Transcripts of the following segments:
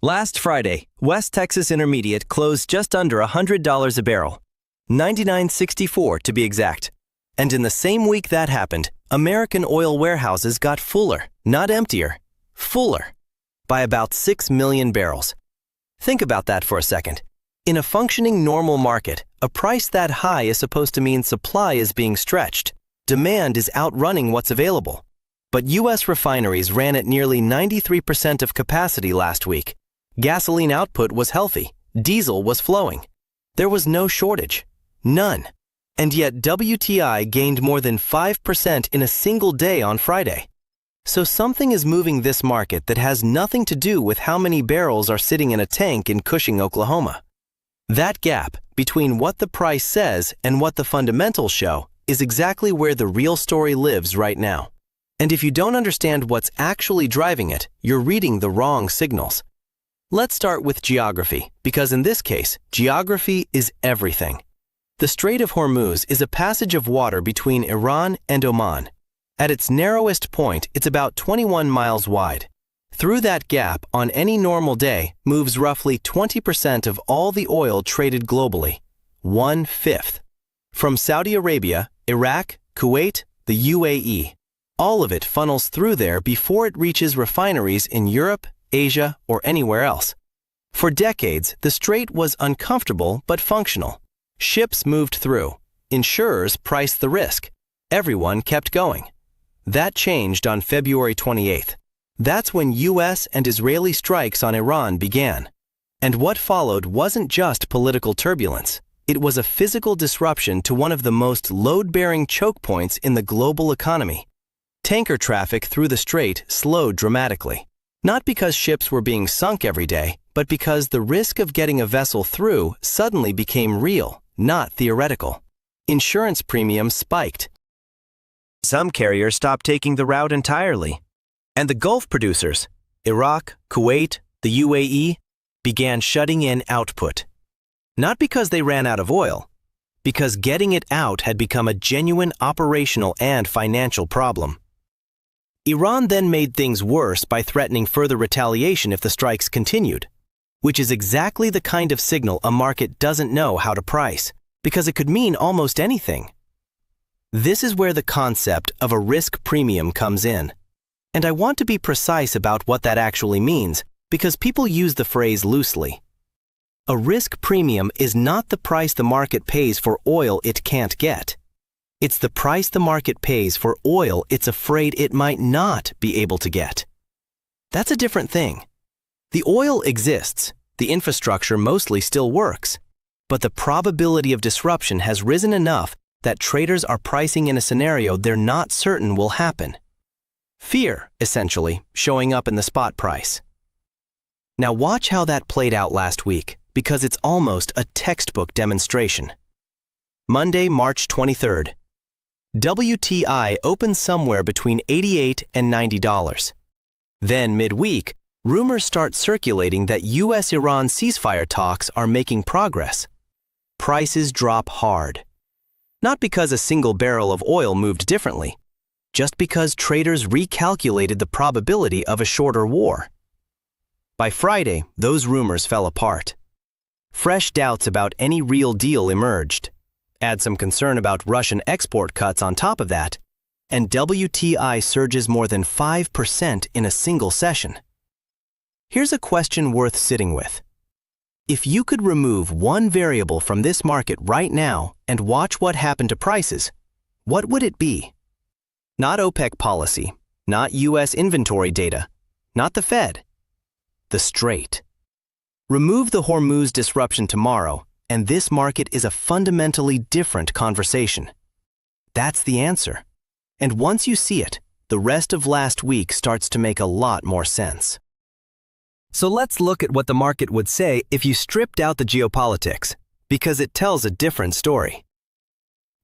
Last Friday, West Texas Intermediate closed just under $100 a barrel, $99.64 to be exact. And in the same week that happened, American oil warehouses got fuller, not emptier, fuller, by about 6 million barrels. Think about that for a second. In a functioning normal market, a price that high is supposed to mean supply is being stretched. Demand is outrunning what's available. But U.S. refineries ran at nearly 93% of capacity last week. Gasoline output was healthy. Diesel was flowing. There was no shortage. None. And yet WTI gained more than 5% in a single day on Friday. So something is moving this market that has nothing to do with how many barrels are sitting in a tank in Cushing, Oklahoma. That gap between what the price says and what the fundamentals show is exactly where the real story lives right now. And if you don't understand what's actually driving it, you're reading the wrong signals. Let's start with geography, because in this case, geography is everything. The Strait of Hormuz is a passage of water between Iran and Oman. At its narrowest point, it's about 21 miles wide. Through that gap, on any normal day, moves roughly 20% of all the oil traded globally, 1/5. From Saudi Arabia, Iraq, Kuwait, the UAE. All of it funnels through there before it reaches refineries in Europe, Asia, or anywhere else. For decades, the strait was uncomfortable but functional. Ships moved through. Insurers priced the risk. Everyone kept going. That changed on February 28th. That's when U.S. and Israeli strikes on Iran began. And what followed wasn't just political turbulence. It was a physical disruption to one of the most load-bearing choke points in the global economy. Tanker traffic through the strait slowed dramatically. Not because ships were being sunk every day, but because the risk of getting a vessel through suddenly became real, not theoretical. Insurance premiums spiked. Some carriers stopped taking the route entirely. And the Gulf producers, Iraq, Kuwait, the UAE, began shutting in output. Not because they ran out of oil, because getting it out had become a genuine operational and financial problem. Iran then made things worse by threatening further retaliation if the strikes continued, which is exactly the kind of signal a market doesn't know how to price, because it could mean almost anything. This is where the concept of a risk premium comes in. And I want to be precise about what that actually means, because people use the phrase loosely. A risk premium is not the price the market pays for oil it can't get. It's the price the market pays for oil it's afraid it might not be able to get. That's a different thing. The oil exists, the infrastructure mostly still works, but the probability of disruption has risen enough that traders are pricing in a scenario they're not certain will happen. Fear, essentially, showing up in the spot price. Now watch how that played out last week, because it's almost a textbook demonstration. Monday, March 23rd. WTI opened somewhere between $88 and $90. Then midweek, rumors start circulating that U.S.-Iran ceasefire talks are making progress. Prices drop hard. Not because a single barrel of oil moved differently, just because traders recalculated the probability of a shorter war. By Friday, those rumors fell apart. Fresh doubts about any real deal emerged. Add some concern about Russian export cuts on top of that, and WTI surges more than 5% in a single session. Here's a question worth sitting with. If you could remove one variable from this market right now and watch what happened to prices, what would it be? Not OPEC policy, not U.S. inventory data, not the Fed. The Strait. Remove the Hormuz disruption tomorrow, and this market is a fundamentally different conversation. That's the answer. And once you see it, the rest of last week starts to make a lot more sense. So let's look at what the market would say if you stripped out the geopolitics, because it tells a different story.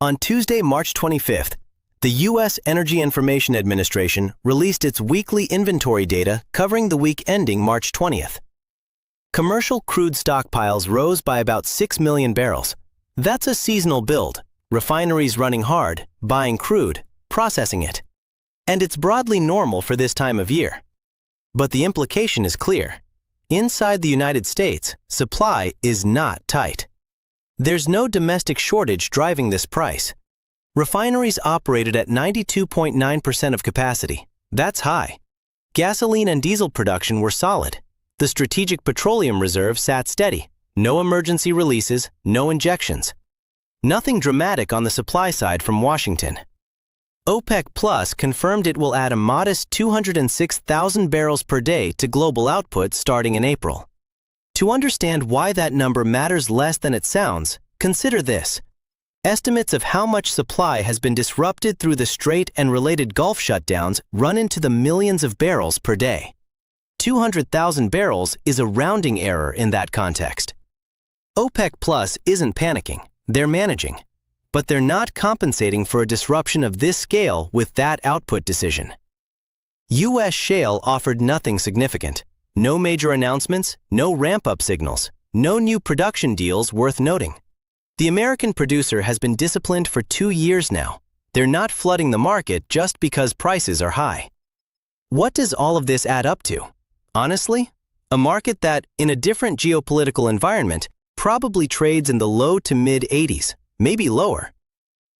On Tuesday, March 25th, the U.S. Energy Information Administration released its weekly inventory data covering the week ending March 20th. Commercial crude stockpiles rose by about 6 million barrels. That's a seasonal build, refineries running hard, buying crude, processing it. And it's broadly normal for this time of year. But the implication is clear. Inside the United States, supply is not tight. There's no domestic shortage driving this price. Refineries operated at 92.9% of capacity. That's high. Gasoline and diesel production were solid. The Strategic Petroleum Reserve sat steady. No emergency releases, no injections. Nothing dramatic on the supply side from Washington. OPEC Plus confirmed it will add a modest 206,000 barrels per day to global output starting in April. To understand why that number matters less than it sounds, consider this. Estimates of how much supply has been disrupted through the Strait and related Gulf shutdowns run into the millions of barrels per day. 200,000 barrels is a rounding error in that context. OPEC Plus isn't panicking, they're managing. But they're not compensating for a disruption of this scale with that output decision. U.S. shale offered nothing significant. No major announcements, no ramp-up signals, no new production deals worth noting. The American producer has been disciplined for 2 years now. They're not flooding the market just because prices are high. What does all of this add up to? Honestly, a market that, in a different geopolitical environment, probably trades in the low to mid-80s. Maybe lower.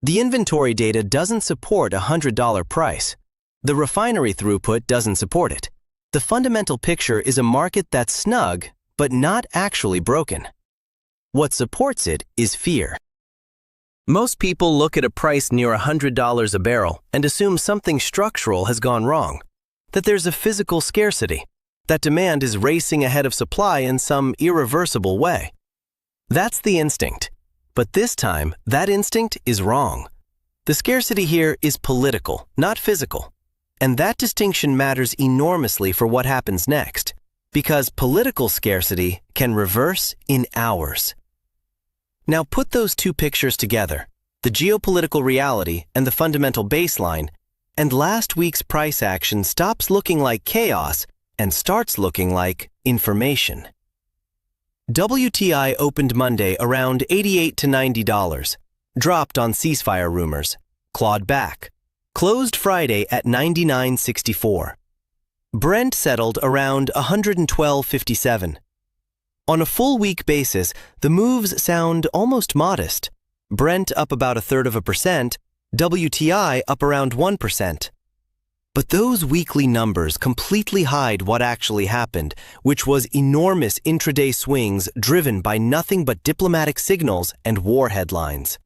The inventory data doesn't support a $100 price. The refinery throughput doesn't support it. The fundamental picture is a market that's snug, but not actually broken. What supports it is fear. Most people look at a price near $100 a barrel and assume something structural has gone wrong, that there's a physical scarcity, that demand is racing ahead of supply in some irreversible way. That's the instinct. But this time, that instinct is wrong. The scarcity here is political, not physical. And that distinction matters enormously for what happens next, because political scarcity can reverse in hours. Now put those two pictures together, the geopolitical reality and the fundamental baseline, and last week's price action stops looking like chaos and starts looking like information. WTI opened Monday around $88 to $90, dropped on ceasefire rumors, clawed back, closed Friday at $99.64. Brent settled around $112.57. On a full week basis, the moves sound almost modest. Brent up about 1/3%, WTI up around 1%. But those weekly numbers completely hide what actually happened, which was enormous intraday swings driven by nothing but diplomatic signals and war headlines.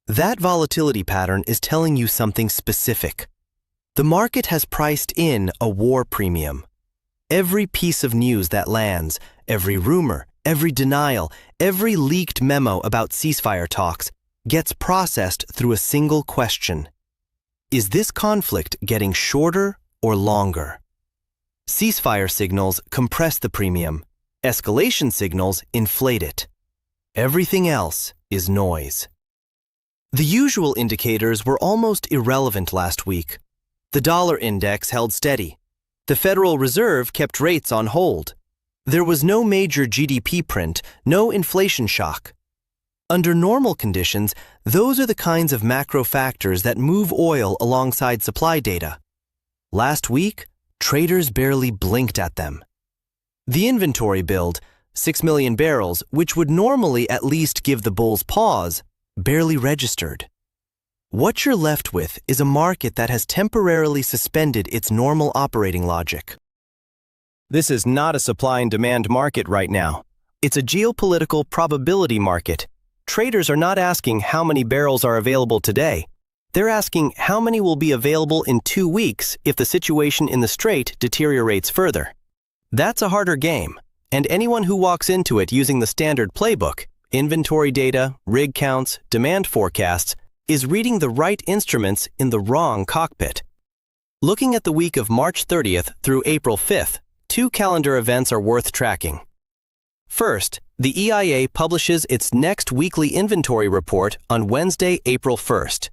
That volatility pattern is telling you something specific. The market has priced in a war premium. Every piece of news that lands, every rumor, every denial, every leaked memo about ceasefire talks gets processed through a single question. Is this conflict getting shorter or longer? Ceasefire signals compress the premium. Escalation signals inflate it. Everything else is noise. The usual indicators were almost irrelevant last week. The dollar index held steady. The Federal Reserve kept rates on hold. There was no major GDP print, no inflation shock. Under normal conditions, those are the kinds of macro factors that move oil alongside supply data. Last week, traders barely blinked at them. The inventory build, 6 million barrels, which would normally at least give the bulls pause, barely registered. What you're left with is a market that has temporarily suspended its normal operating logic. This is not a supply and demand market right now. It's a geopolitical probability market. Traders are not asking how many barrels are available today. They're asking how many will be available in 2 weeks if the situation in the Strait deteriorates further. That's a harder game, and anyone who walks into it using the standard playbook, inventory data, rig counts, demand forecasts, is reading the right instruments in the wrong cockpit. Looking at the week of March 30th through April 5th, 2 calendar events are worth tracking. First, the EIA publishes its next weekly inventory report on Wednesday, April 1st.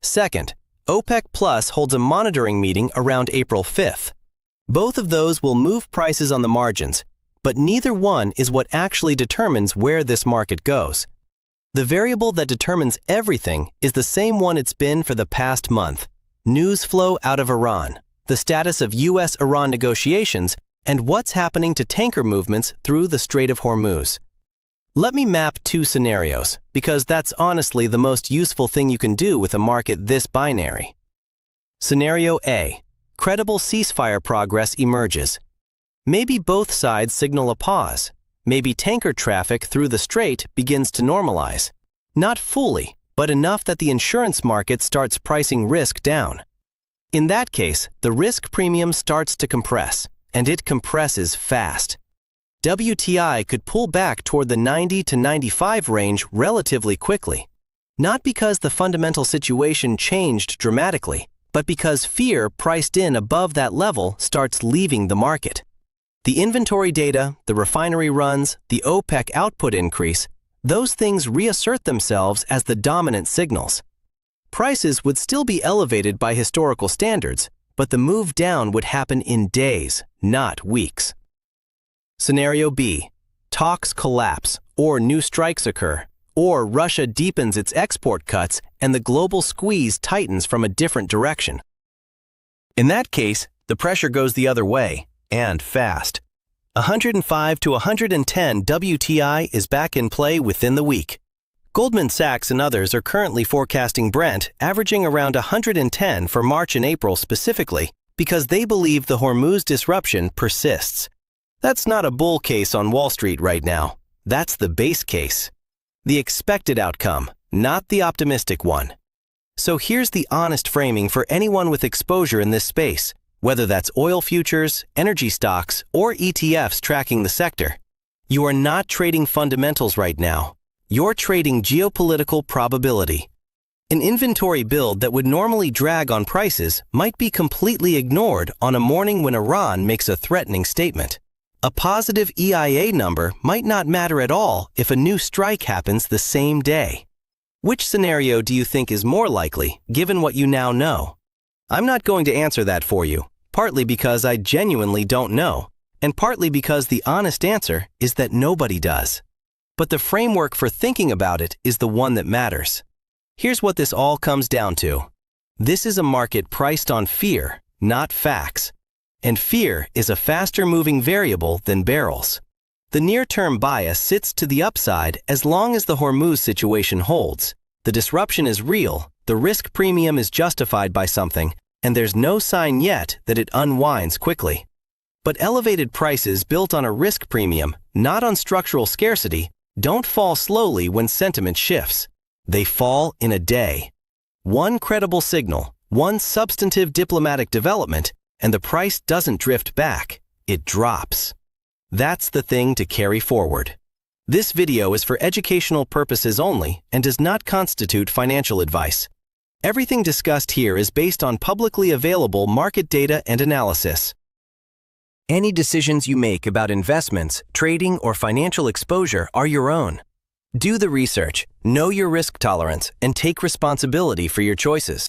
Second, OPEC Plus holds a monitoring meeting around April 5th. Both of those will move prices on the margins, but neither one is what actually determines where this market goes. The variable that determines everything is the same one it's been for the past month: news flow out of Iran, the status of U.S.-Iran negotiations, and what's happening to tanker movements through the Strait of Hormuz. Let me map two scenarios, because that's honestly the most useful thing you can do with a market this binary. Scenario A. Credible ceasefire progress emerges. Maybe both sides signal a pause. Maybe tanker traffic through the strait begins to normalize. Not fully, but enough that the insurance market starts pricing risk down. In that case, the risk premium starts to compress, and it compresses fast. WTI could pull back toward the 90 to 95 range relatively quickly. Not because the fundamental situation changed dramatically, but because fear priced in above that level starts leaving the market. The inventory data, the refinery runs, the OPEC output increase, those things reassert themselves as the dominant signals. Prices would still be elevated by historical standards, but the move down would happen in days, not weeks. Scenario B. Talks collapse, or new strikes occur, or Russia deepens its export cuts and the global squeeze tightens from a different direction. In that case, the pressure goes the other way, and fast. 105 to 110 WTI is back in play within the week. Goldman Sachs and others are currently forecasting Brent averaging around 110 for March and April specifically because they believe the Hormuz disruption persists. That's not a bull case on Wall Street right now. That's the base case. The expected outcome, not the optimistic one. So here's the honest framing for anyone with exposure in this space, whether that's oil futures, energy stocks, or ETFs tracking the sector. You are not trading fundamentals right now. You're trading geopolitical probability. An inventory build that would normally drag on prices might be completely ignored on a morning when Iran makes a threatening statement. A positive EIA number might not matter at all if a new strike happens the same day. Which scenario do you think is more likely, given what you now know? I'm not going to answer that for you, partly because I genuinely don't know, and partly because the honest answer is that nobody does. But the framework for thinking about it is the one that matters. Here's what this all comes down to. This is a market priced on fear, not facts. And fear is a faster-moving variable than barrels. The near-term bias sits to the upside as long as the Hormuz situation holds. The disruption is real, the risk premium is justified by something, and there's no sign yet that it unwinds quickly. But elevated prices built on a risk premium, not on structural scarcity, don't fall slowly when sentiment shifts. They fall in a day. One credible signal, one substantive diplomatic development, and the price doesn't drift back, it drops. That's the thing to carry forward. This video is for educational purposes only and does not constitute financial advice. Everything discussed here is based on publicly available market data and analysis. Any decisions you make about investments, trading, or financial exposure are your own. Do the research, know your risk tolerance, and take responsibility for your choices.